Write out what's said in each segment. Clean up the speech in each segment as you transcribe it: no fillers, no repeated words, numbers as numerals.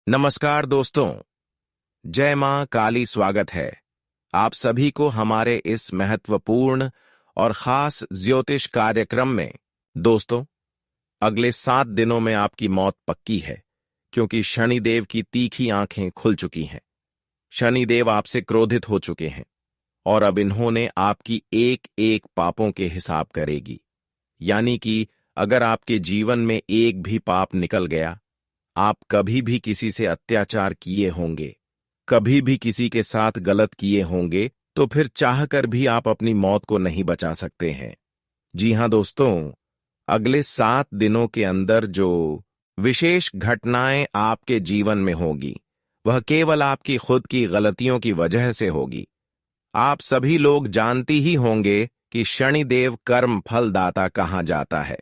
नमस्कार दोस्तों। जय मां काली। स्वागत है आप सभी को हमारे इस महत्वपूर्ण और खास ज्योतिष कार्यक्रम में। दोस्तों, अगले 7 दिनों में आपकी मौत पक्की है, क्योंकि शनिदेव की तीखी आंखें खुल चुकी हैं। शनिदेव आपसे क्रोधित हो चुके हैं और अब इन्होंने आपकी एक एक पापों के हिसाब करेगी। यानी कि अगर आपके जीवन में एक भी पाप निकल गया, आप कभी भी किसी से अत्याचार किए होंगे, कभी भी किसी के साथ गलत किए होंगे, तो फिर चाहकर भी आप अपनी मौत को नहीं बचा सकते हैं। जी हां दोस्तों, अगले 7 दिनों के अंदर जो विशेष घटनाएं आपके जीवन में होगी, वह केवल आपकी खुद की गलतियों की वजह से होगी। आप सभी लोग जानते ही होंगे कि शनिदेव कर्म फलदाता कहा जाता है।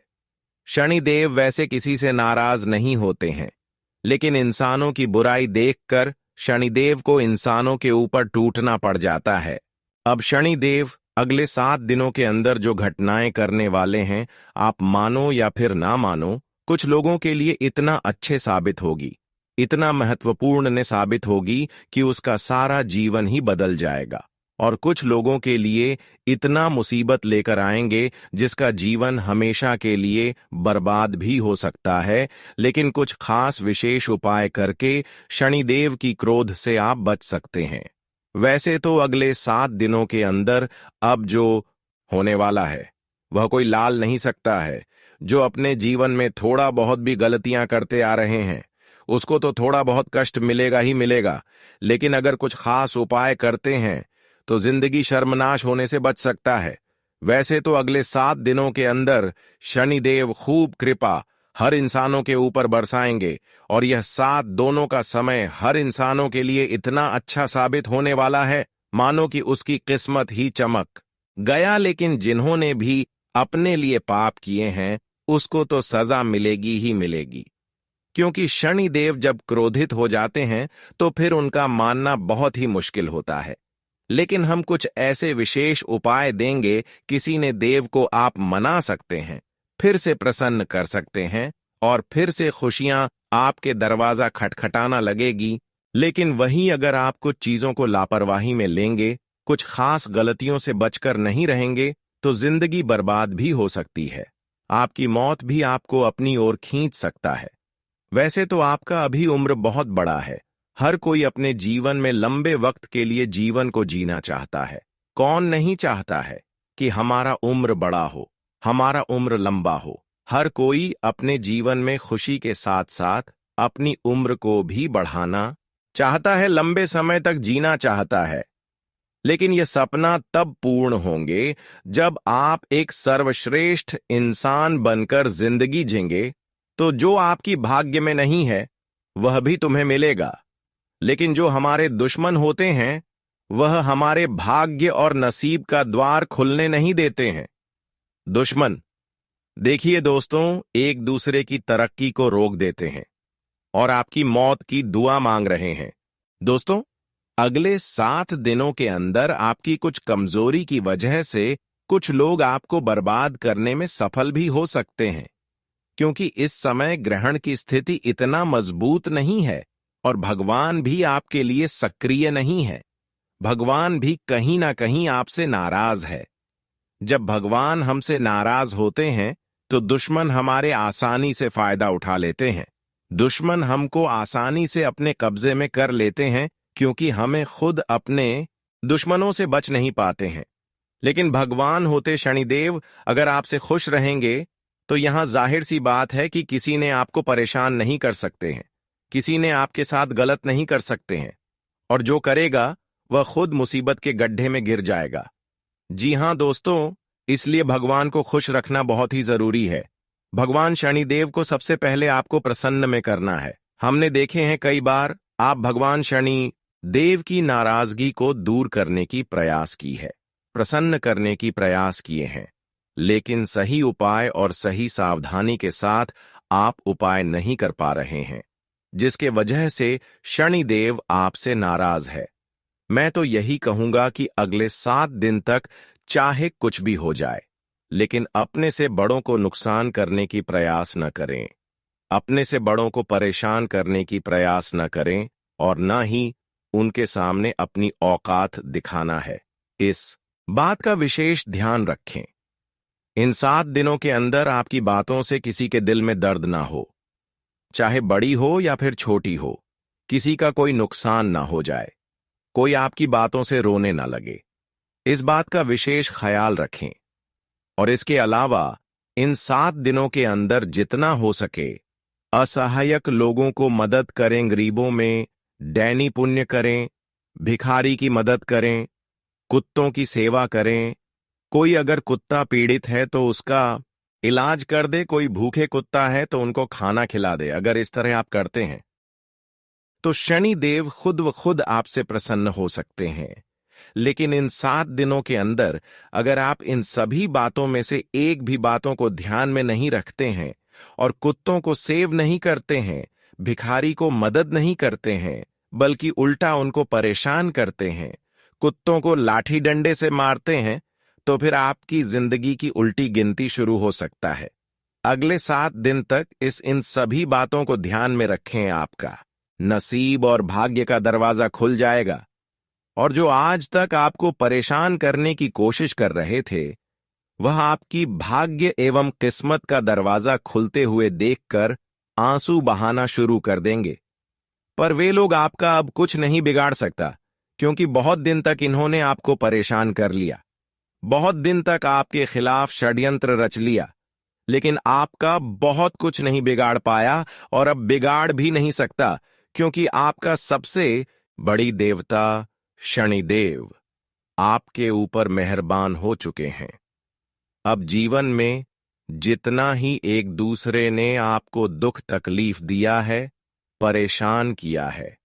शनिदेव वैसे किसी से नाराज नहीं होते हैं, लेकिन इंसानों की बुराई देखकर शनिदेव को इंसानों के ऊपर टूटना पड़ जाता है। अब शनिदेव अगले 7 दिनों के अंदर जो घटनाएं करने वाले हैं, आप मानो या फिर ना मानो, कुछ लोगों के लिए इतना अच्छे साबित होगी, इतना महत्वपूर्ण ने साबित होगी कि उसका सारा जीवन ही बदल जाएगा। और कुछ लोगों के लिए इतना मुसीबत लेकर आएंगे जिसका जीवन हमेशा के लिए बर्बाद भी हो सकता है। लेकिन कुछ खास विशेष उपाय करके शनिदेव की क्रोध से आप बच सकते हैं। वैसे तो अगले 7 दिनों के अंदर अब जो होने वाला है, वह कोई लाल नहीं सकता है। जो अपने जीवन में थोड़ा बहुत भी गलतियां करते आ रहे हैं, उसको तो थोड़ा बहुत कष्ट मिलेगा ही मिलेगा, लेकिन अगर कुछ खास उपाय करते हैं तो जिंदगी शर्मनाश होने से बच सकता है। वैसे तो अगले 7 दिनों के अंदर शनिदेव खूब कृपा हर इंसानों के ऊपर बरसाएंगे, और यह 7 दोनों का समय हर इंसानों के लिए इतना अच्छा साबित होने वाला है, मानो कि उसकी किस्मत ही चमक गया। लेकिन जिन्होंने भी अपने लिए पाप किए हैं, उसको तो सजा मिलेगी ही मिलेगी, क्योंकि शनिदेव जब क्रोधित हो जाते हैं तो फिर उनका मानना बहुत ही मुश्किल होता है। लेकिन हम कुछ ऐसे विशेष उपाय देंगे, किसी ने देव को आप मना सकते हैं, फिर से प्रसन्न कर सकते हैं, और फिर से खुशियां आपके दरवाजा खटखटाना लगेगी। लेकिन वहीं अगर आप कुछ चीजों को लापरवाही में लेंगे, कुछ खास गलतियों से बचकर नहीं रहेंगे, तो जिंदगी बर्बाद भी हो सकती है। आपकी मौत भी आपको अपनी ओर खींच सकता है। वैसे तो आपका अभी उम्र बहुत बड़ा है। हर कोई अपने जीवन में लंबे वक्त के लिए जीवन को जीना चाहता है। कौन नहीं चाहता है कि हमारा उम्र बड़ा हो, हमारा उम्र लंबा हो। हर कोई अपने जीवन में खुशी के साथ साथ अपनी उम्र को भी बढ़ाना चाहता है, लंबे समय तक जीना चाहता है। लेकिन यह सपना तब पूर्ण होंगे जब आप एक सर्वश्रेष्ठ इंसान बनकर जिंदगी जिएंगे। तो जो आपकी भाग्य में नहीं है, वह भी तुम्हें मिलेगा। लेकिन जो हमारे दुश्मन होते हैं, वह हमारे भाग्य और नसीब का द्वार खुलने नहीं देते हैं। दुश्मन, देखिए दोस्तों, एक दूसरे की तरक्की को रोक देते हैं और आपकी मौत की दुआ मांग रहे हैं। दोस्तों, अगले 7 दिनों के अंदर आपकी कुछ कमजोरी की वजह से कुछ लोग आपको बर्बाद करने में सफल भी हो सकते हैं, क्योंकि इस समय ग्रहण की स्थिति इतना मजबूत नहीं है और भगवान भी आपके लिए सक्रिय नहीं है। भगवान भी कहीं ना कहीं आपसे नाराज है। जब भगवान हमसे नाराज होते हैं तो दुश्मन हमारे आसानी से फायदा उठा लेते हैं। दुश्मन हमको आसानी से अपने कब्जे में कर लेते हैं, क्योंकि हमें खुद अपने दुश्मनों से बच नहीं पाते हैं। लेकिन भगवान होते शनिदेव अगर आपसे खुश रहेंगे तो यहां जाहिर सी बात है कि किसी ने आपको परेशान नहीं कर सकते हैं, किसी ने आपके साथ गलत नहीं कर सकते हैं, और जो करेगा वह खुद मुसीबत के गड्ढे में गिर जाएगा। जी हां दोस्तों, इसलिए भगवान को खुश रखना बहुत ही जरूरी है। भगवान शनिदेव को सबसे पहले आपको प्रसन्न में करना है। हमने देखे हैं कई बार आप भगवान शनि देव की नाराजगी को दूर करने की प्रयास की है, प्रसन्न करने की प्रयास किए हैं, लेकिन सही उपाय और सही सावधानी के साथ आप उपाय नहीं कर पा रहे हैं, जिसके वजह से शनिदेव आपसे नाराज है। मैं तो यही कहूंगा कि अगले 7 दिन तक चाहे कुछ भी हो जाए, लेकिन अपने से बड़ों को नुकसान करने की प्रयास न करें। अपने से बड़ों को परेशान करने की प्रयास न करें और न ही उनके सामने अपनी औकात दिखाना है। इस बात का विशेष ध्यान रखें। इन 7 दिनों के अंदर आपकी बातों से किसी के दिल में दर्द ना हो, चाहे बड़ी हो या फिर छोटी हो। किसी का कोई नुकसान ना हो जाए, कोई आपकी बातों से रोने ना लगे। इस बात का विशेष ख्याल रखें। और इसके अलावा इन 7 दिनों के अंदर जितना हो सके असहायक लोगों को मदद करें, गरीबों में दैनी पुण्य करें, भिखारी की मदद करें, कुत्तों की सेवा करें। कोई अगर कुत्ता पीड़ित है तो उसका इलाज कर दे, कोई भूखे कुत्ता है तो उनको खाना खिला दे। अगर इस तरह आप करते हैं तो शनि देव खुद व खुद आपसे प्रसन्न हो सकते हैं। लेकिन इन 7 दिनों के अंदर अगर आप इन सभी बातों में से एक भी बातों को ध्यान में नहीं रखते हैं और कुत्तों को सेव नहीं करते हैं, भिखारी को मदद नहीं करते हैं, बल्कि उल्टा उनको परेशान करते हैं, कुत्तों को लाठी डंडे से मारते हैं, तो फिर आपकी जिंदगी की उल्टी गिनती शुरू हो सकता है। अगले 7 दिन तक इन सभी बातों को ध्यान में रखें। आपका नसीब और भाग्य का दरवाजा खुल जाएगा और जो आज तक आपको परेशान करने की कोशिश कर रहे थे, वह आपकी भाग्य एवं किस्मत का दरवाजा खुलते हुए देखकर आंसू बहाना शुरू कर देंगे। पर वे लोग आपका अब कुछ नहीं बिगाड़ सकता, क्योंकि बहुत दिन तक इन्होंने आपको परेशान कर लिया, बहुत दिन तक आपके खिलाफ षड्यंत्र रच लिया, लेकिन आपका बहुत कुछ नहीं बिगाड़ पाया और अब बिगाड़ भी नहीं सकता, क्योंकि आपका सबसे बड़ी देवता शनिदेव आपके ऊपर मेहरबान हो चुके हैं। अब जीवन में जितना ही एक दूसरे ने आपको दुख तकलीफ दिया है, परेशान किया है,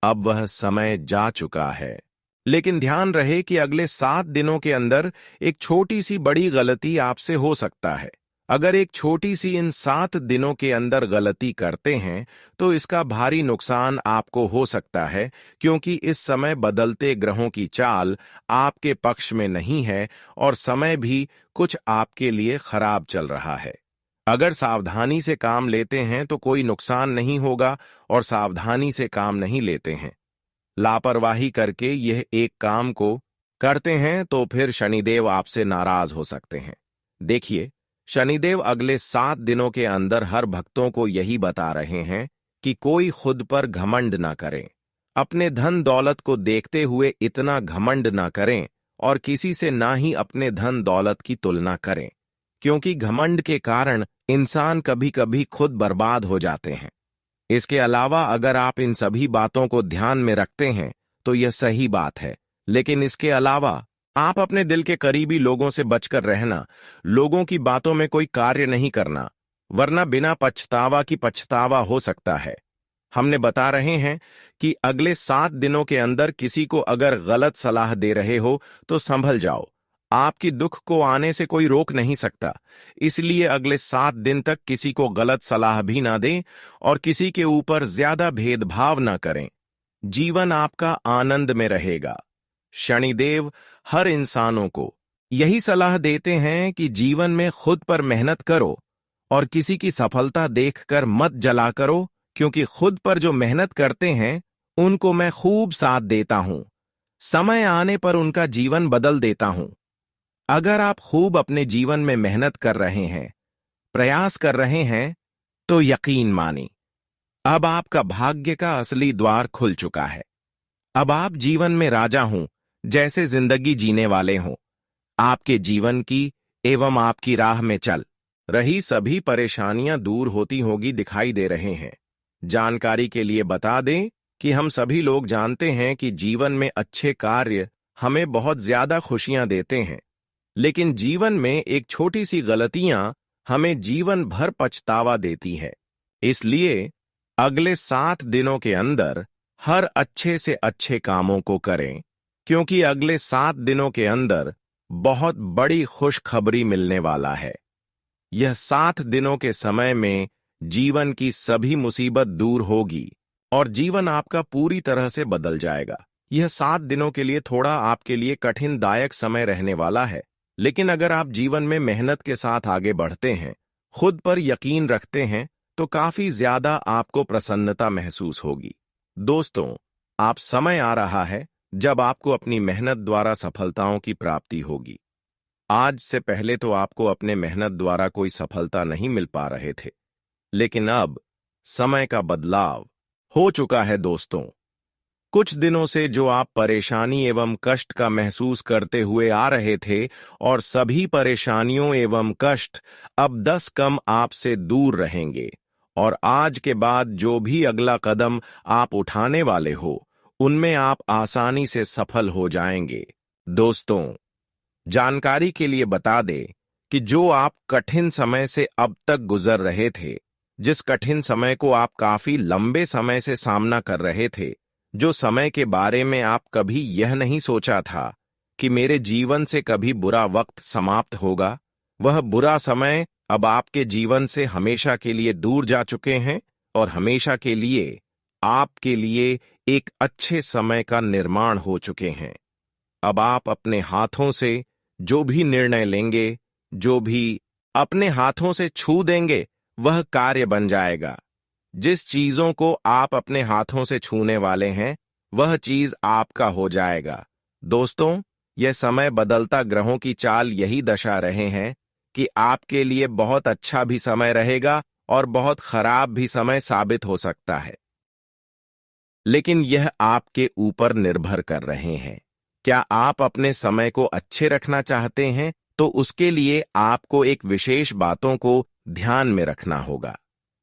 अब वह समय जा चुका है। लेकिन ध्यान रहे कि अगले 7 दिनों के अंदर एक छोटी सी बड़ी गलती आपसे हो सकता है। अगर एक छोटी सी इन 7 दिनों के अंदर गलती करते हैं तो इसका भारी नुकसान आपको हो सकता है, क्योंकि इस समय बदलते ग्रहों की चाल आपके पक्ष में नहीं है और समय भी कुछ आपके लिए खराब चल रहा है। अगर सावधानी से काम लेते हैं तो कोई नुकसान नहीं होगा, और सावधानी से काम नहीं लेते हैं, लापरवाही करके यह एक काम को करते हैं, तो फिर शनिदेव आपसे नाराज हो सकते हैं। देखिए, शनिदेव अगले 7 दिनों के अंदर हर भक्तों को यही बता रहे हैं कि कोई खुद पर घमंड ना करें, अपने धन दौलत को देखते हुए इतना घमंड ना करें और किसी से ना ही अपने धन दौलत की तुलना करें, क्योंकि घमंड के कारण इंसान कभी कभी खुद बर्बाद हो जाते हैं। इसके अलावा अगर आप इन सभी बातों को ध्यान में रखते हैं तो यह सही बात है, लेकिन इसके अलावा आप अपने दिल के करीबी लोगों से बचकर रहना, लोगों की बातों में कोई कार्य नहीं करना, वरना बिना पछतावा की पछतावा हो सकता है। हमने बता रहे हैं कि अगले 7 दिनों के अंदर किसी को अगर गलत सलाह दे रहे हो तो संभल जाओ, आपकी दुख को आने से कोई रोक नहीं सकता। इसलिए अगले 7 दिन तक किसी को गलत सलाह भी ना दें और किसी के ऊपर ज्यादा भेदभाव ना करें। जीवन आपका आनंद में रहेगा। शनिदेव हर इंसानों को यही सलाह देते हैं कि जीवन में खुद पर मेहनत करो और किसी की सफलता देखकर मत जला करो, क्योंकि खुद पर जो मेहनत करते हैं उनको मैं खूब साथ देता हूं, समय आने पर उनका जीवन बदल देता हूं। अगर आप खूब अपने जीवन में मेहनत कर रहे हैं, प्रयास कर रहे हैं, तो यकीन मानिए अब आपका भाग्य का असली द्वार खुल चुका है। अब आप जीवन में राजा हों, जैसे जिंदगी जीने वाले हों। आपके जीवन की एवं आपकी राह में चल रही सभी परेशानियां दूर होती होगी दिखाई दे रहे हैं। जानकारी के लिए बता दें कि हम सभी लोग जानते हैं कि जीवन में अच्छे कार्य हमें बहुत ज्यादा खुशियां देते हैं, लेकिन जीवन में एक छोटी सी गलतियां हमें जीवन भर पछतावा देती है। इसलिए अगले 7 दिनों के अंदर हर अच्छे से अच्छे कामों को करें, क्योंकि अगले 7 दिनों के अंदर बहुत बड़ी खुशखबरी मिलने वाला है। यह 7 दिनों के समय में जीवन की सभी मुसीबत दूर होगी और जीवन आपका पूरी तरह से बदल जाएगा। यह 7 दिनों के लिए थोड़ा आपके लिए कठिन दायक समय रहने वाला है, लेकिन अगर आप जीवन में मेहनत के साथ आगे बढ़ते हैं, खुद पर यकीन रखते हैं, तो काफी ज्यादा आपको प्रसन्नता महसूस होगी। दोस्तों, आप समय आ रहा है जब आपको अपनी मेहनत द्वारा सफलताओं की प्राप्ति होगी। आज से पहले तो आपको अपने मेहनत द्वारा कोई सफलता नहीं मिल पा रहे थे, लेकिन अब समय का बदलाव हो चुका है। दोस्तों, कुछ दिनों से जो आप परेशानी एवं कष्ट का महसूस करते हुए आ रहे थे, और सभी परेशानियों एवं कष्ट अब 10 कम आपसे दूर रहेंगे, और आज के बाद जो भी अगला कदम आप उठाने वाले हो, उनमें आप आसानी से सफल हो जाएंगे। दोस्तों, जानकारी के लिए बता दें कि जो आप कठिन समय से अब तक गुजर रहे थे, जिस कठिन समय को आप काफी लंबे समय से सामना कर रहे थे, जो समय के बारे में आप कभी यह नहीं सोचा था कि मेरे जीवन से कभी बुरा वक्त समाप्त होगा, वह बुरा समय अब आपके जीवन से हमेशा के लिए दूर जा चुके हैं, और हमेशा के लिए आपके लिए एक अच्छे समय का निर्माण हो चुके हैं। अब आप अपने हाथों से जो भी निर्णय लेंगे, जो भी अपने हाथों से छू देंगे, वह कार्य बन जाएगा। जिस चीजों को आप अपने हाथों से छूने वाले हैं, वह चीज आपका हो जाएगा। दोस्तों, यह समय बदलता ग्रहों की चाल यही दर्शा रहे हैं कि आपके लिए बहुत अच्छा भी समय रहेगा और बहुत खराब भी समय साबित हो सकता है, लेकिन यह आपके ऊपर निर्भर कर रहे हैं। क्या आप अपने समय को अच्छे रखना चाहते हैं, तो उसके लिए आपको एक विशेष बातों को ध्यान में रखना होगा।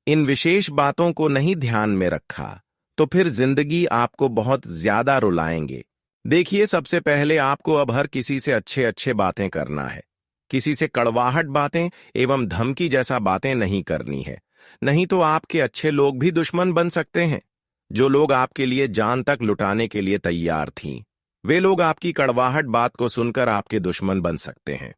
इन विशेष बातों को नहीं ध्यान में रखा तो फिर जिंदगी आपको बहुत ज्यादा रुलाएंगे। देखिए, सबसे पहले आपको अब हर किसी से अच्छे अच्छे बातें करना है। किसी से कड़वाहट बातें एवं धमकी जैसा बातें नहीं करनी है, नहीं तो आपके अच्छे लोग भी दुश्मन बन सकते हैं। जो लोग आपके लिए जान तक लुटाने के लिए तैयार थीं, वे लोग आपकी कड़वाहट बात को सुनकर आपके दुश्मन बन सकते हैं।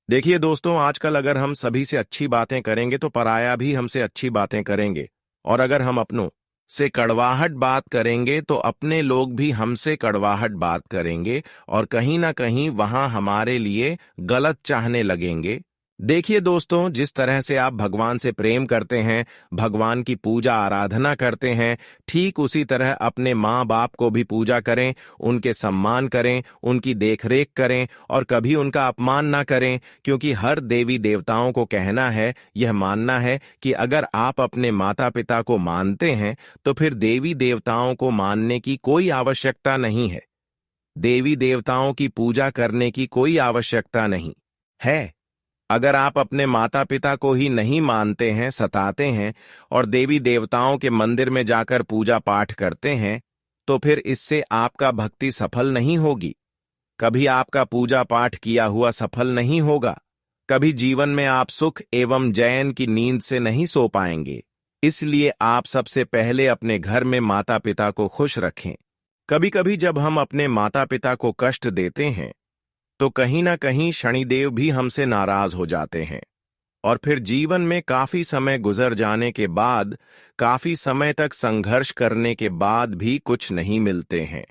देखिए दोस्तों, आजकल अगर हम सभी से अच्छी बातें करेंगे तो पराया भी हमसे अच्छी बातें करेंगे, और अगर हम अपनों से कड़वाहट बात करेंगे तो अपने लोग भी हमसे कड़वाहट बात करेंगे, और कहीं ना कहीं वहां हमारे लिए गलत चाहने लगेंगे। देखिए दोस्तों, जिस तरह से आप भगवान से प्रेम करते हैं, भगवान की पूजा आराधना करते हैं, ठीक उसी तरह अपने माँ बाप को भी पूजा करें, उनके सम्मान करें, उनकी देखरेख करें, और कभी उनका अपमान ना करें, क्योंकि हर देवी देवताओं को कहना है, यह मानना है कि अगर आप अपने माता पिता को मानते हैं तो फिर देवी देवताओं को मानने की कोई आवश्यकता नहीं है। देवी देवताओं की पूजा करने की कोई आवश्यकता नहीं है। अगर आप अपने माता पिता को ही नहीं मानते हैं, सताते हैं, और देवी देवताओं के मंदिर में जाकर पूजा पाठ करते हैं, तो फिर इससे आपका भक्ति सफल नहीं होगी। कभी आपका पूजा पाठ किया हुआ सफल नहीं होगा। कभी जीवन में आप सुख एवं चैन की नींद से नहीं सो पाएंगे। इसलिए आप सबसे पहले अपने घर में माता पिता को खुश रखें। कभी कभी जब हम अपने माता पिता को कष्ट देते हैं, तो कहीं ना कहीं शनिदेव भी हमसे नाराज हो जाते हैं, और फिर जीवन में काफी समय गुजर जाने के बाद, काफी समय तक संघर्ष करने के बाद भी कुछ नहीं मिलते हैं।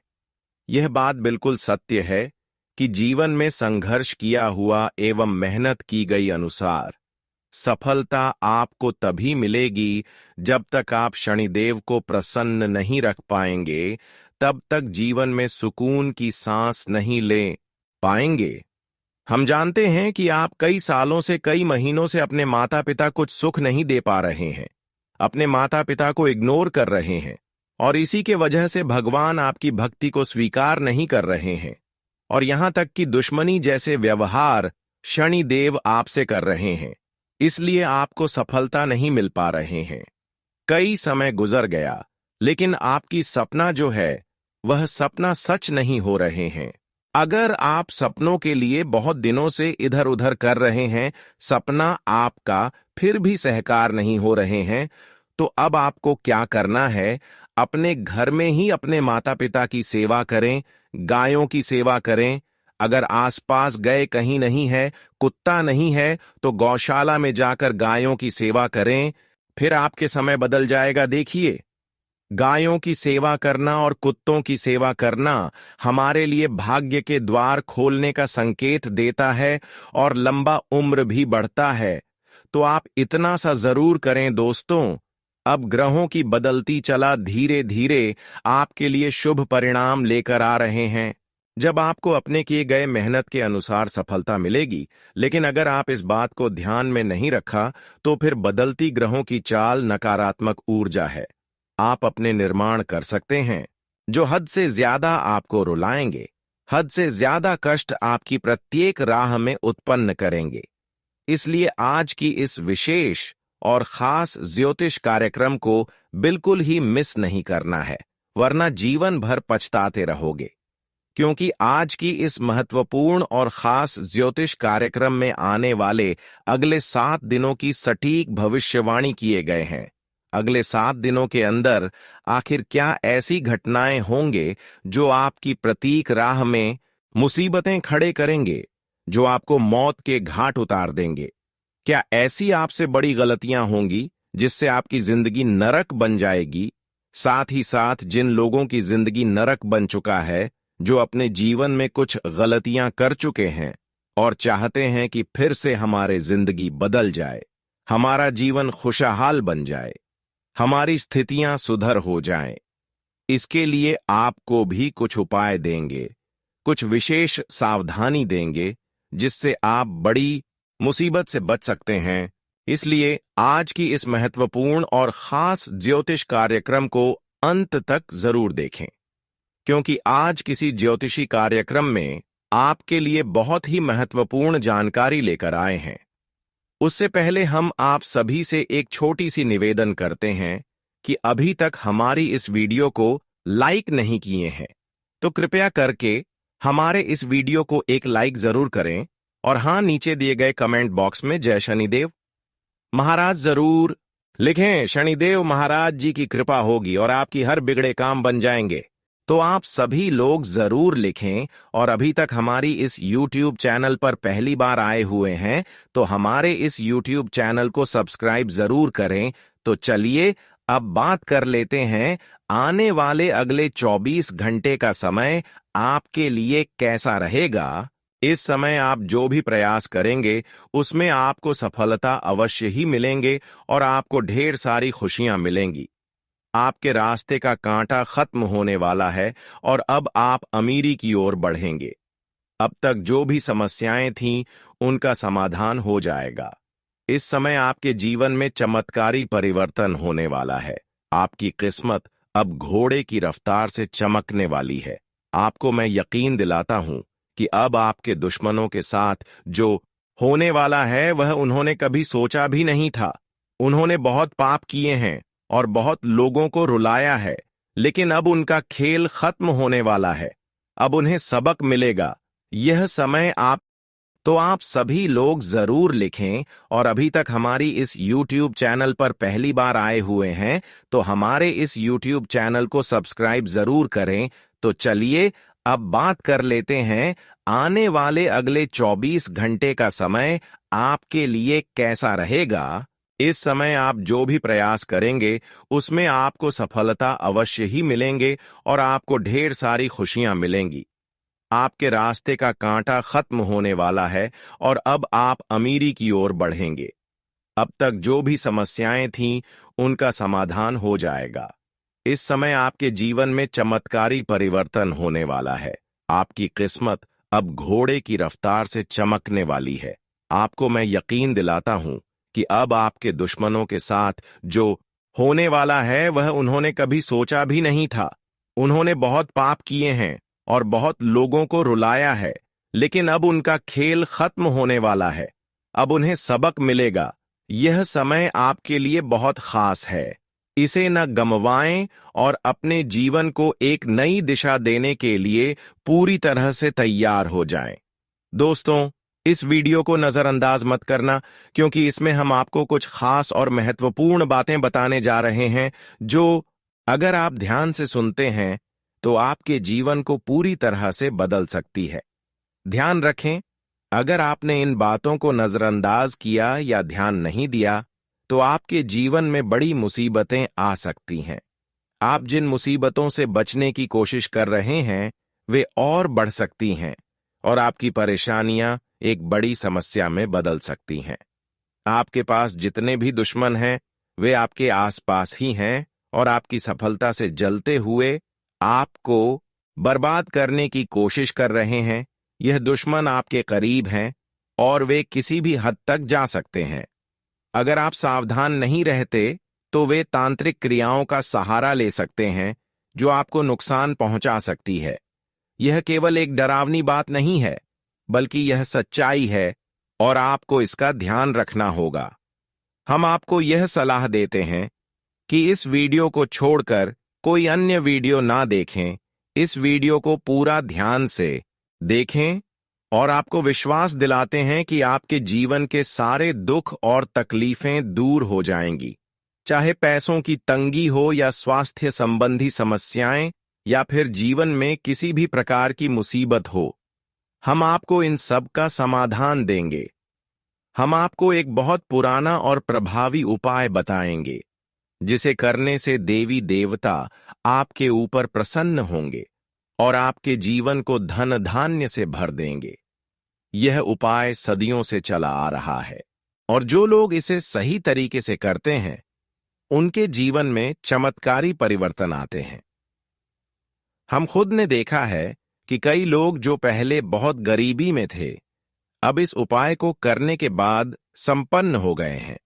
यह बात बिल्कुल सत्य है कि जीवन में संघर्ष किया हुआ एवं मेहनत की गई अनुसार सफलता आपको तभी मिलेगी जब तक आप शनिदेव को प्रसन्न नहीं रख पाएंगे, तब तक जीवन में सुकून की सांस नहीं ले पाएंगे। हम जानते हैं कि आप कई सालों से, कई महीनों से अपने माता पिता कुछ सुख नहीं दे पा रहे हैं, अपने माता पिता को इग्नोर कर रहे हैं, और इसी के वजह से भगवान आपकी भक्ति को स्वीकार नहीं कर रहे हैं, और यहां तक कि दुश्मनी जैसे व्यवहार शनिदेव आपसे कर रहे हैं। इसलिए आपको सफलता नहीं मिल पा रहे हैं। कई समय गुजर गया, लेकिन आपकी सपना जो है, वह सपना सच नहीं हो रहे हैं। अगर आप सपनों के लिए बहुत दिनों से इधर उधर कर रहे हैं, सपना आपका फिर भी सहकार नहीं हो रहे हैं, तो अब आपको क्या करना है? अपने घर में ही अपने माता पिता की सेवा करें, गायों की सेवा करें। अगर आसपास गए कहीं नहीं है, कुत्ता नहीं है, तो गौशाला में जाकर गायों की सेवा करें, फिर आपके समय बदल जाएगा। देखिए, गायों की सेवा करना और कुत्तों की सेवा करना हमारे लिए भाग्य के द्वार खोलने का संकेत देता है, और लंबा उम्र भी बढ़ता है। तो आप इतना सा जरूर करें दोस्तों, अब ग्रहों की बदलती चला धीरे धीरे आपके लिए शुभ परिणाम लेकर आ रहे हैं। जब आपको अपने किए गए मेहनत के अनुसार सफलता मिलेगी, लेकिन अगर आप इस बात को ध्यान में नहीं रखा, तो फिर बदलती ग्रहों की चाल नकारात्मक ऊर्जा है। आप अपने निर्माण कर सकते हैं जो हद से ज्यादा आपको रुलाएंगे, हद से ज्यादा कष्ट आपकी प्रत्येक राह में उत्पन्न करेंगे। इसलिए आज की इस विशेष और खास ज्योतिष कार्यक्रम को बिल्कुल ही मिस नहीं करना है, वरना जीवन भर पछताते रहोगे। क्योंकि आज की इस महत्वपूर्ण और खास ज्योतिष कार्यक्रम में आने वाले अगले 7 दिनों की सटीक भविष्यवाणी किए गए हैं। अगले 7 दिनों के अंदर आखिर क्या ऐसी घटनाएं होंगे जो आपकी प्रतीक राह में मुसीबतें खड़े करेंगे, जो आपको मौत के घाट उतार देंगे? क्या ऐसी आपसे बड़ी गलतियां होंगी जिससे आपकी जिंदगी नरक बन जाएगी? साथ ही साथ जिन लोगों की जिंदगी नरक बन चुका है, जो अपने जीवन में कुछ गलतियां कर चुके हैं और चाहते हैं कि फिर से हमारी जिंदगी बदल जाए, हमारा जीवन खुशहाल बन जाए, हमारी स्थितियां सुधर हो जाएं, इसके लिए आपको भी कुछ उपाय देंगे, कुछ विशेष सावधानी देंगे, जिससे आप बड़ी मुसीबत से बच सकते हैं। इसलिए आज की इस महत्वपूर्ण और खास ज्योतिष कार्यक्रम को अंत तक जरूर देखें, क्योंकि आज किसी ज्योतिषी कार्यक्रम में आपके लिए बहुत ही महत्वपूर्ण जानकारी लेकर आए हैं। उससे पहले हम आप सभी से एक छोटी सी निवेदन करते हैं कि अभी तक हमारी इस वीडियो को लाइक नहीं किए हैं, तो कृपया करके हमारे इस वीडियो को एक लाइक जरूर करें और हाँ, नीचे दिए गए कमेंट बॉक्स में जय शनिदेव महाराज जरूर लिखें। शनिदेव महाराज जी की कृपा होगी और आपकी हर बिगड़े काम बन जाएंगे। तो आप सभी लोग जरूर लिखें, और अभी तक हमारी इस YouTube चैनल पर पहली बार आए हुए हैं तो हमारे इस YouTube चैनल को सब्सक्राइब जरूर करें। तो चलिए अब बात कर लेते हैं, आने वाले अगले 24 घंटे का समय आपके लिए कैसा रहेगा। इस समय आप जो भी प्रयास करेंगे उसमें आपको सफलता अवश्य ही मिलेंगे और आपको ढेर सारी खुशियां मिलेंगी। आपके रास्ते का कांटा खत्म होने वाला है और अब आप अमीरी की ओर बढ़ेंगे। अब तक जो भी समस्याएं थीं उनका समाधान हो जाएगा। इस समय आपके जीवन में चमत्कारी परिवर्तन होने वाला है। आपकी किस्मत अब घोड़े की रफ्तार से चमकने वाली है। आपको मैं यकीन दिलाता हूं कि अब आपके दुश्मनों के साथ जो होने वाला है वह उन्होंने कभी सोचा भी नहीं था। उन्होंने बहुत पाप किए हैं और बहुत लोगों को रुलाया है, लेकिन अब उनका खेल खत्म होने वाला है। अब उन्हें सबक मिलेगा। यह समय आप सभी लोग जरूर लिखें, और अभी तक हमारी इस YouTube चैनल पर पहली बार आए हुए हैं तो हमारे इस YouTube चैनल को सब्सक्राइब जरूर करें। तो चलिए अब बात कर लेते हैं, आने वाले अगले 24 घंटे का समय आपके लिए कैसा रहेगा। इस समय आप जो भी प्रयास करेंगे उसमें आपको सफलता अवश्य ही मिलेंगे और आपको ढेर सारी खुशियां मिलेंगी। आपके रास्ते का कांटा खत्म होने वाला है और अब आप अमीरी की ओर बढ़ेंगे। अब तक जो भी समस्याएं थीं उनका समाधान हो जाएगा। इस समय आपके जीवन में चमत्कारी परिवर्तन होने वाला है। आपकी किस्मत अब घोड़े की रफ्तार से चमकने वाली है। आपको मैं यकीन दिलाता हूं कि अब आपके दुश्मनों के साथ जो होने वाला है वह उन्होंने कभी सोचा भी नहीं था। उन्होंने बहुत पाप किए हैं और बहुत लोगों को रुलाया है, लेकिन अब उनका खेल खत्म होने वाला है। अब उन्हें सबक मिलेगा। यह समय आपके लिए बहुत खास है। इसे न गंवाएं और अपने जीवन को एक नई दिशा देने के लिए पूरी तरह से तैयार हो जाएं। दोस्तों, इस वीडियो को नजरअंदाज मत करना, क्योंकि इसमें हम आपको कुछ खास और महत्वपूर्ण बातें बताने जा रहे हैं जो अगर आप ध्यान से सुनते हैं तो आपके जीवन को पूरी तरह से बदल सकती है। ध्यान रखें, अगर आपने इन बातों को नजरअंदाज किया या ध्यान नहीं दिया तो आपके जीवन में बड़ी मुसीबतें आ सकती हैं। आप जिन मुसीबतों से बचने की कोशिश कर रहे हैं वे और बढ़ सकती हैं और आपकी परेशानियां एक बड़ी समस्या में बदल सकती हैं। आपके पास जितने भी दुश्मन हैं वे आपके आसपास ही हैं और आपकी सफलता से जलते हुए आपको बर्बाद करने की कोशिश कर रहे हैं। यह दुश्मन आपके करीब हैं और वे किसी भी हद तक जा सकते हैं। अगर आप सावधान नहीं रहते तो वे तांत्रिक क्रियाओं का सहारा ले सकते हैं जो आपको नुकसान पहुंचा सकती है। यह केवल एक डरावनी बात नहीं है, बल्कि यह सच्चाई है और आपको इसका ध्यान रखना होगा। हम आपको यह सलाह देते हैं कि इस वीडियो को छोड़कर कोई अन्य वीडियो ना देखें। इस वीडियो को पूरा ध्यान से देखें और आपको विश्वास दिलाते हैं कि आपके जीवन के सारे दुख और तकलीफें दूर हो जाएंगी, चाहे पैसों की तंगी हो या स्वास्थ्य संबंधी समस्याएं या फिर जीवन में किसी भी प्रकार की मुसीबत हो। हम आपको इन सब का समाधान देंगे। हम आपको एक बहुत पुराना और प्रभावी उपाय बताएंगे जिसे करने से देवी देवता आपके ऊपर प्रसन्न होंगे और आपके जीवन को धन धान्य से भर देंगे। यह उपाय सदियों से चला आ रहा है और जो लोग इसे सही तरीके से करते हैं उनके जीवन में चमत्कारी परिवर्तन आते हैं। हम खुद ने देखा है कि कई लोग जो पहले बहुत गरीबी में थे अब इस उपाय को करने के बाद संपन्न हो गए हैं।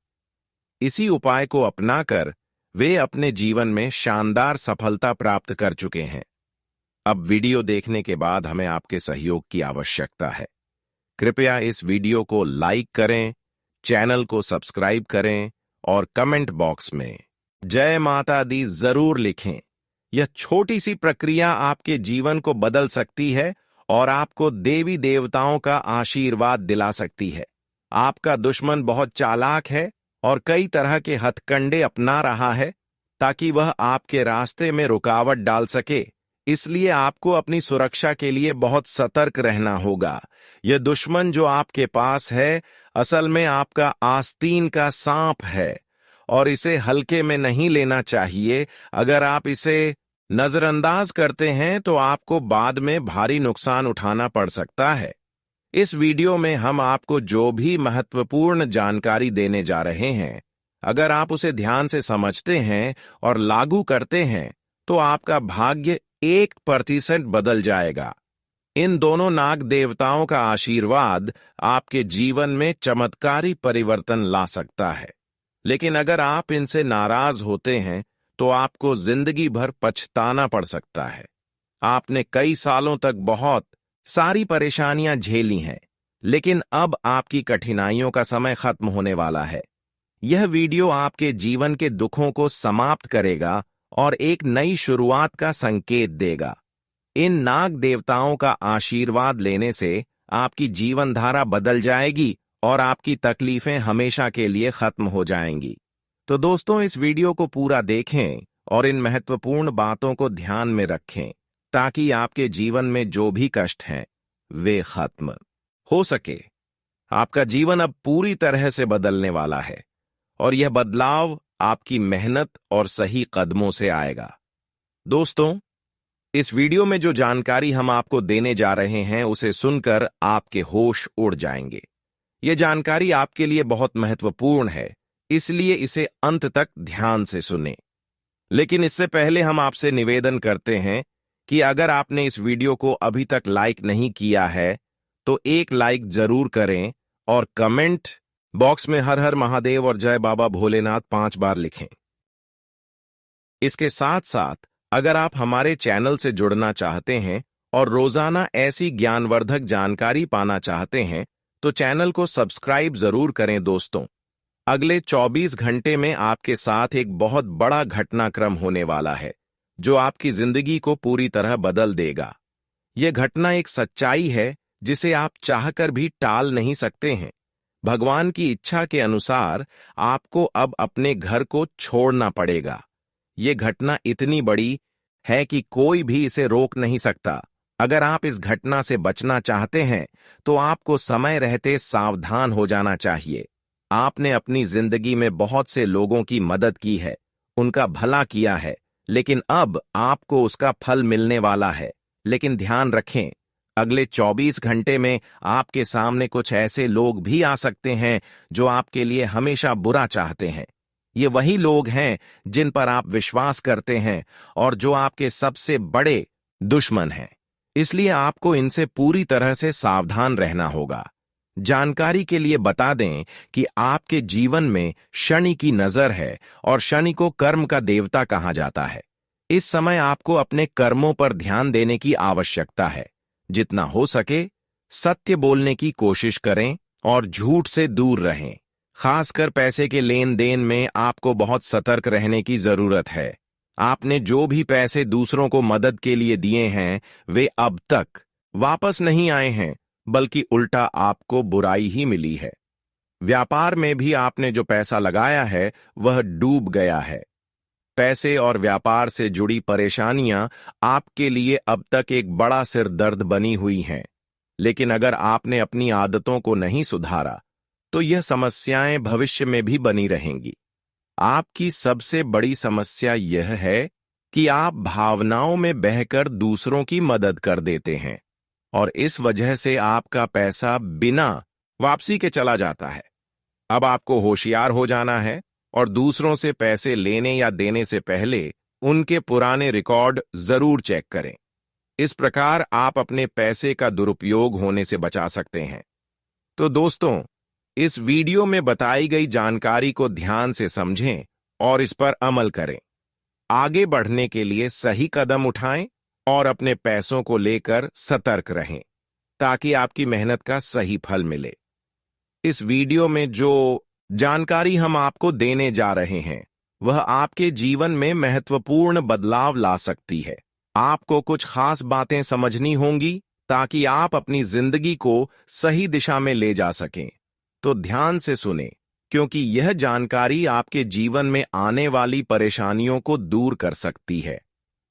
इसी उपाय को अपनाकर वे अपने जीवन में शानदार सफलता प्राप्त कर चुके हैं। अब वीडियो देखने के बाद हमें आपके सहयोग की आवश्यकता है। कृपया इस वीडियो को लाइक करें, चैनल को सब्सक्राइब करें और कमेंट बॉक्स में जय माता दी जरूर लिखें। यह छोटी सी प्रक्रिया आपके जीवन को बदल सकती है और आपको देवी देवताओं का आशीर्वाद दिला सकती है। आपका दुश्मन बहुत चालाक है और कई तरह के हथकंडे अपना रहा है ताकि वह आपके रास्ते में रुकावट डाल सके। इसलिए आपको अपनी सुरक्षा के लिए बहुत सतर्क रहना होगा। यह दुश्मन जो आपके पास है असल में आपका आस्तीन का सांप है और इसे हल्के में नहीं लेना चाहिए। अगर आप इसे नजरअंदाज करते हैं तो आपको बाद में भारी नुकसान उठाना पड़ सकता है। इस वीडियो में हम आपको जो भी महत्वपूर्ण जानकारी देने जा रहे हैं, अगर आप उसे ध्यान से समझते हैं और लागू करते हैं तो आपका भाग्य 1% बदल जाएगा। इन दोनों नाग देवताओं का आशीर्वाद आपके जीवन में चमत्कारी परिवर्तन ला सकता है। लेकिन अगर आप इनसे नाराज होते हैं तो आपको जिंदगी भर पछताना पड़ सकता है। आपने कई सालों तक बहुत सारी परेशानियां झेली हैं, लेकिन अब आपकी कठिनाइयों का समय खत्म होने वाला है। यह वीडियो आपके जीवन के दुखों को समाप्त करेगा और एक नई शुरुआत का संकेत देगा। इन नाग देवताओं का आशीर्वाद लेने से आपकी जीवन धारा बदल जाएगी और आपकी तकलीफें हमेशा के लिए खत्म हो जाएंगी। तो दोस्तों, इस वीडियो को पूरा देखें और इन महत्वपूर्ण बातों को ध्यान में रखें ताकि आपके जीवन में जो भी कष्ट हैं वे खत्म हो सके। आपका जीवन अब पूरी तरह से बदलने वाला है और यह बदलाव आपकी मेहनत और सही कदमों से आएगा। दोस्तों, इस वीडियो में जो जानकारी हम आपको देने जा रहे हैं उसे सुनकर आपके होश उड़ जाएंगे। यह जानकारी आपके लिए बहुत महत्वपूर्ण है, इसलिए इसे अंत तक ध्यान से सुनें। लेकिन इससे पहले हम आपसे निवेदन करते हैं कि अगर आपने इस वीडियो को अभी तक लाइक नहीं किया है तो एक लाइक जरूर करें और कमेंट बॉक्स में हर हर महादेव और जय बाबा भोलेनाथ 5 बार लिखें। इसके साथ साथ अगर आप हमारे चैनल से जुड़ना चाहते हैं और रोजाना ऐसी ज्ञानवर्धक जानकारी पाना चाहते हैं तो चैनल को सब्सक्राइब जरूर करें। दोस्तों, अगले 24 घंटे में आपके साथ एक बहुत बड़ा घटनाक्रम होने वाला है जो आपकी जिंदगी को पूरी तरह बदल देगा। यह घटना एक सच्चाई है जिसे आप चाहकर भी टाल नहीं सकते हैं। भगवान की इच्छा के अनुसार आपको अब अपने घर को छोड़ना पड़ेगा। यह घटना इतनी बड़ी है कि कोई भी इसे रोक नहीं सकता। अगर आप इस घटना से बचना चाहते हैं तो आपको समय रहते सावधान हो जाना चाहिए। आपने अपनी जिंदगी में बहुत से लोगों की मदद की है, उनका भला किया है, लेकिन अब आपको उसका फल मिलने वाला है। लेकिन ध्यान रखें, अगले 24 घंटे में आपके सामने कुछ ऐसे लोग भी आ सकते हैं जो आपके लिए हमेशा बुरा चाहते हैं। ये वही लोग हैं जिन पर आप विश्वास करते हैं और जो आपके सबसे बड़े दुश्मन हैं। इसलिए आपको इनसे पूरी तरह से सावधान रहना होगा। जानकारी के लिए बता दें कि आपके जीवन में शनि की नजर है और शनि को कर्म का देवता कहा जाता है। इस समय आपको अपने कर्मों पर ध्यान देने की आवश्यकता है। जितना हो सके सत्य बोलने की कोशिश करें और झूठ से दूर रहें। खासकर पैसे के लेन देन में आपको बहुत सतर्क रहने की जरूरत है। आपने जो भी पैसे दूसरों को मदद के लिए दिए हैं वे अब तक वापस नहीं आए हैं, बल्कि उल्टा आपको बुराई ही मिली है। व्यापार में भी आपने जो पैसा लगाया है वह डूब गया है। पैसे और व्यापार से जुड़ी परेशानियां आपके लिए अब तक एक बड़ा सिरदर्द बनी हुई हैं। लेकिन अगर आपने अपनी आदतों को नहीं सुधारा तो यह समस्याएं भविष्य में भी बनी रहेंगी। आपकी सबसे बड़ी समस्या यह है कि आप भावनाओं में बहकर दूसरों की मदद कर देते हैं और इस वजह से आपका पैसा बिना वापसी के चला जाता है। अब आपको होशियार हो जाना है और दूसरों से पैसे लेने या देने से पहले उनके पुराने रिकॉर्ड जरूर चेक करें। इस प्रकार आप अपने पैसे का दुरुपयोग होने से बचा सकते हैं। तो दोस्तों, इस वीडियो में बताई गई जानकारी को ध्यान से समझें और इस पर अमल करें। आगे बढ़ने के लिए सही कदम उठाएं और अपने पैसों को लेकर सतर्क रहें ताकि आपकी मेहनत का सही फल मिले। इस वीडियो में जो जानकारी हम आपको देने जा रहे हैं वह आपके जीवन में महत्वपूर्ण बदलाव ला सकती है। आपको कुछ खास बातें समझनी होंगी ताकि आप अपनी जिंदगी को सही दिशा में ले जा सकें। तो ध्यान से सुने, क्योंकि यह जानकारी आपके जीवन में आने वाली परेशानियों को दूर कर सकती है।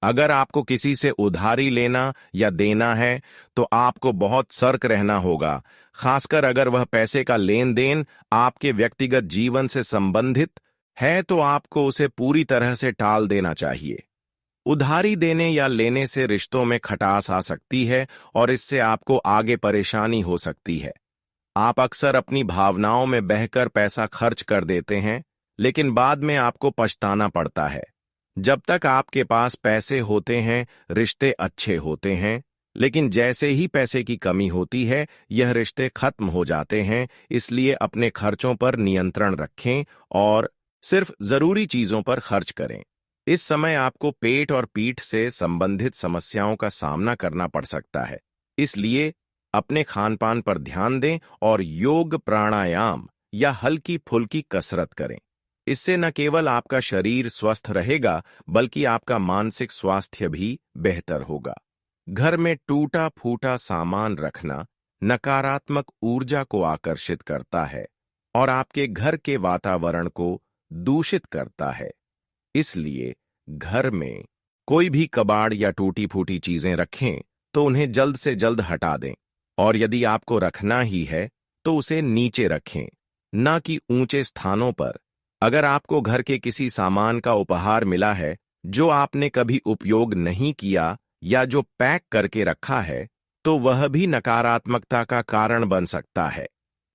अगर आपको किसी से उधारी लेना या देना है तो आपको बहुत सतर्क रहना होगा, खासकर अगर वह पैसे का लेन देन आपके व्यक्तिगत जीवन से संबंधित है तो आपको उसे पूरी तरह से टाल देना चाहिए। उधारी देने या लेने से रिश्तों में खटास आ सकती है और इससे आपको आगे परेशानी हो सकती है। आप अक्सर अपनी भावनाओं में बहकर पैसा खर्च कर देते हैं, लेकिन बाद में आपको पछताना पड़ता है। जब तक आपके पास पैसे होते हैं रिश्ते अच्छे होते हैं, लेकिन जैसे ही पैसे की कमी होती है यह रिश्ते खत्म हो जाते हैं। इसलिए अपने खर्चों पर नियंत्रण रखें और सिर्फ जरूरी चीजों पर खर्च करें। इस समय आपको पेट और पीठ से संबंधित समस्याओं का सामना करना पड़ सकता है, इसलिए अपने खानपान पर ध्यान दें और योग, प्राणायाम या हल्की फुल्की कसरत करें। इससे न केवल आपका शरीर स्वस्थ रहेगा बल्कि आपका मानसिक स्वास्थ्य भी बेहतर होगा। घर में टूटा फूटा सामान रखना नकारात्मक ऊर्जा को आकर्षित करता है और आपके घर के वातावरण को दूषित करता है। इसलिए घर में कोई भी कबाड़ या टूटी फूटी चीजें रखें तो उन्हें जल्द से जल्द हटा दें, और यदि आपको रखना ही है तो उसे नीचे रखें, न कि ऊंचे स्थानों पर। अगर आपको घर के किसी सामान का उपहार मिला है जो आपने कभी उपयोग नहीं किया या जो पैक करके रखा है तो वह भी नकारात्मकता का कारण बन सकता है।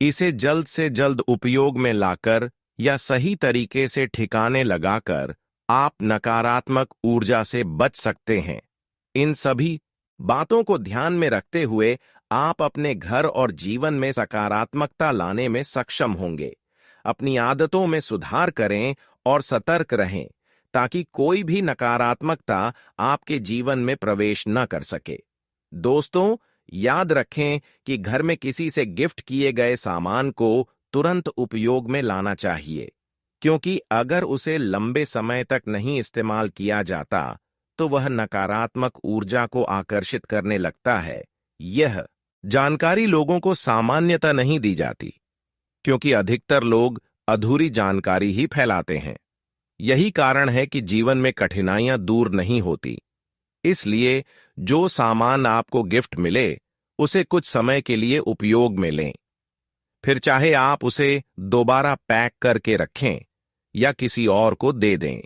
इसे जल्द से जल्द उपयोग में लाकर या सही तरीके से ठिकाने लगाकर आप नकारात्मक ऊर्जा से बच सकते हैं। इन सभी बातों को ध्यान में रखते हुए आप अपने घर और जीवन में सकारात्मकता लाने में सक्षम होंगे। अपनी आदतों में सुधार करें और सतर्क रहें ताकि कोई भी नकारात्मकता आपके जीवन में प्रवेश न कर सके। दोस्तों, याद रखें कि घर में किसी से गिफ्ट किए गए सामान को तुरंत उपयोग में लाना चाहिए, क्योंकि अगर उसे लंबे समय तक नहीं इस्तेमाल किया जाता तो वह नकारात्मक ऊर्जा को आकर्षित करने लगता है। यह जानकारी लोगों को सामान्यता नहीं दी जाती, क्योंकि अधिकतर लोग अधूरी जानकारी ही फैलाते हैं। यही कारण है कि जीवन में कठिनाइयां दूर नहीं होती। इसलिए जो सामान आपको गिफ्ट मिले उसे कुछ समय के लिए उपयोग में लें, फिर चाहे आप उसे दोबारा पैक करके रखें या किसी और को दे दें।